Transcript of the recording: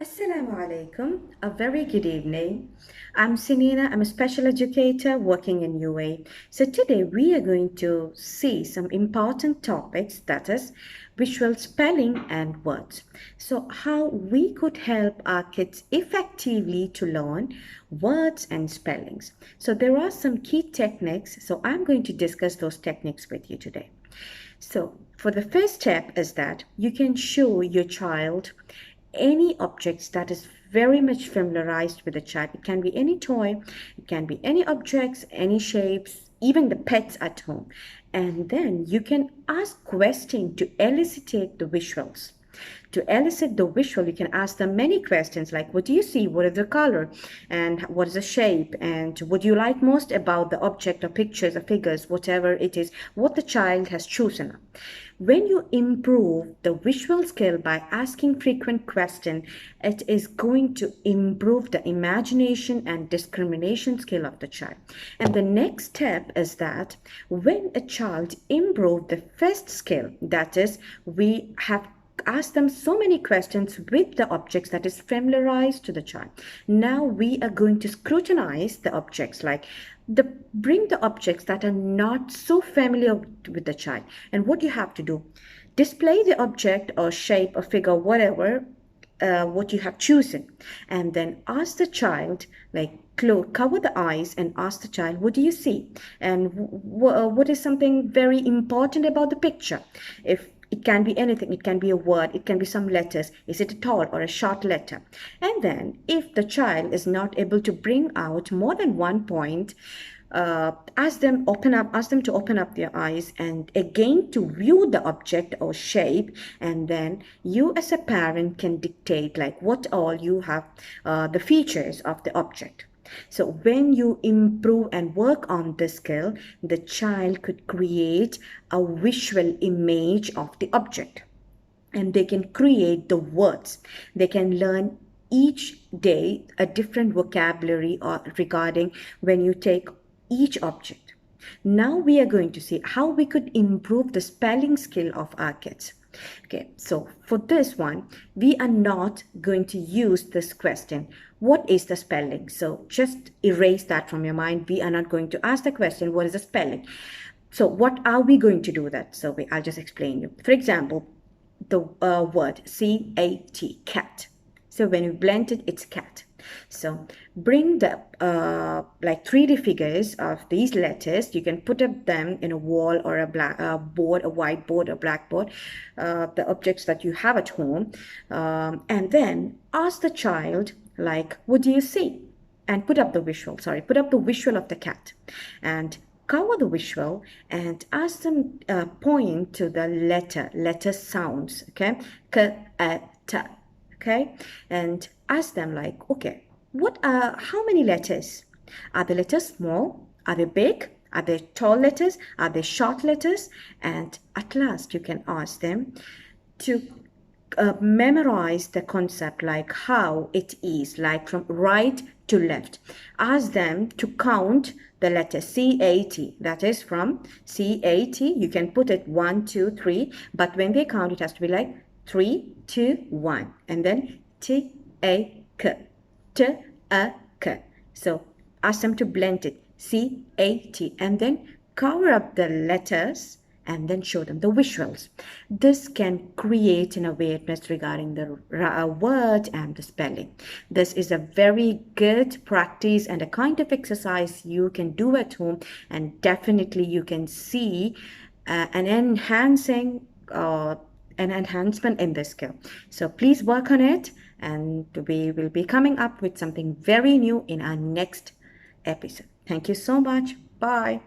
Assalamu alaikum. A very good evening. I'm Sinina. I'm a special educator working in UAE. So today we are going to see some important topics, that is visual spelling and words. So how we could help our kids effectively to learn words and spellings. So there are some key techniques. So I'm going to discuss those techniques with you today. So for the first step is that you can show your child any objects that is very much familiarized with the child. It can be any toy, it can be any objects, any shapes, even the pets at home. And then you can ask questions to elicit the visuals. To elicit the visual, you can ask them many questions like, what do you see? What is the color? And what is the shape? And what do you like most about the object or pictures or figures, whatever it is, what the child has chosen? When you improve the visual skill by asking frequent questions, it is going to improve the imagination and discrimination skill of the child. And the next step is that when a child improves the first skill, that is, we have ask them so many questions with the objects that is familiarized to the child. Now we are going to scrutinize the objects, like bring the objects that are not so familiar with the child. And what you have to do, display the object or shape or figure, whatever what you have chosen, and then ask the child, like cover the eyes and ask the child, what do you see? And what is something very important about the picture? If it can be anything, it can be a word, it can be some letters. Is it a tall or a short letter? And then if the child is not able to bring out more than one point, ask them to open up their eyes and again to view the object or shape, and then you as a parent can dictate like what all you have, the features of the object. So when you improve and work on this skill, the child could create a visual image of the object, and they can create the words. They can learn each day a different vocabulary or regarding when you take each object. Now we are going to see how we could improve the spelling skill of our kids. Okay, so for this one, we are not going to use this question, what is the spelling? So just erase that from your mind. We are not going to ask the question, what is the spelling? So what are we going to do that? So I'll just explain you. For example, the word C-A-T, cat. So when you blend it, it's cat. So bring the like 3D figures of these letters. You can put up them in a wall or a black board, a whiteboard or blackboard, the objects that you have at home, and then ask the child, like, what do you see? And put up the visual. Put up the visual of the cat, and cover the visual and ask them point to the letter sounds. Okay, k, a, t. Okay, and ask them like, okay, how many letters? Are the letters small? Are they big? Are they tall letters? Are they short letters? And at last you can ask them to memorize the concept, like how it is, like from right to left. Ask them to count the letter C-A-T, that is from C-A-T. You can put it 1, 2, 3, but when they count, it has to be like 3, 2, 1, and then T-A-K, T-A-K. So ask them to blend it, C-A-T, and then cover up the letters and then show them the visuals. This can create an awareness regarding the word and the spelling. This is a very good practice and a kind of exercise you can do at home, and definitely you can see an enhancement in this skill. So please work on it, and we will be coming up with something very new in our next episode. Thank you so much. Bye.